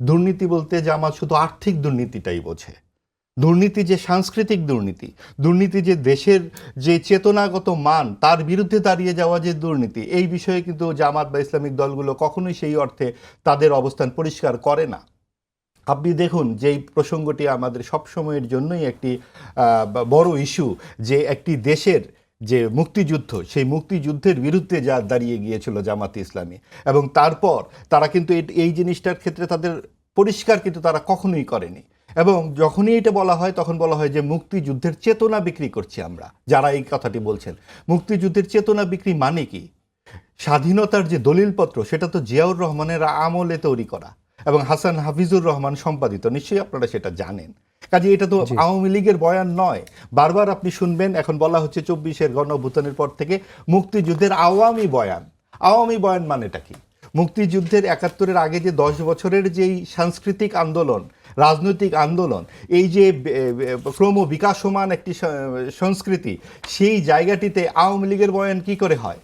দুর্নীতি বলতে জামাত শুধু আর্থিক দুর্নীতিটাই বোঝে। দুর্নীতি যে সাংস্কৃতিক দুর্নীতি, দুর্নীতি যে দেশের যে চেতনাগত মান তার বিরুদ্ধে দাঁড়িয়ে যাওয়া যে দুর্নীতি, এই বিষয়ে কিন্তু জামাত বা ইসলামিক দলগুলো কখনোই সেই অর্থে তাদের অবস্থান পরিষ্কার করে না। আপনি দেখুন যেই প্রসঙ্গটি আমাদের সবসময়ের জন্যই একটি বড় ইস্যু, যে একটি দেশের যে মুক্তিযুদ্ধ, সেই মুক্তিযুদ্ধের বিরুদ্ধে যা দাঁড়িয়ে গিয়েছিল জামাতে ইসলামী, এবং তারপর তারা কিন্তু এই জিনিসটার ক্ষেত্রে তাদের পরিষ্কার কিন্তু তারা কখনোই করেনি। এবং যখনই এটা বলা হয় তখন বলা হয় যে মুক্তিযুদ্ধের চেতনা বিক্রি করছি আমরা। যারা এই কথাটি বলছেন, মুক্তিযুদ্ধের চেতনা বিক্রি মানে কি? স্বাধীনতার যে দলিলপত্র সেটা তো জিয়াউর রহমানের আমলে তৈরি করা এবং হাসান হাফিজুর রহমান সম্পাদিত, নিশ্চয়ই আপনারা সেটা জানেন। কাজে এটা তো জি। আওয়ামী লীগের বয়ান নয়। বারবার আপনি শুনবেন এখন বলা হচ্ছে 24-এর গণঅভ্যুত্থানের পর থেকে মুক্তিযুদ্ধের আওয়ামী বয়ান। আওয়ামী বয়ান মানেটা কি? মুক্তিযুদ্ধের 71-এর আগে যে 10 বছরের যেই সাংস্কৃতিক আন্দোলন, রাজনৈতিক আন্দোলন, এই যে ক্রম বিকাশমান একটি সংস্কৃতি, সেই জায়গাটিতে আওয়ামী লীগের বয়ান কি করে হয়?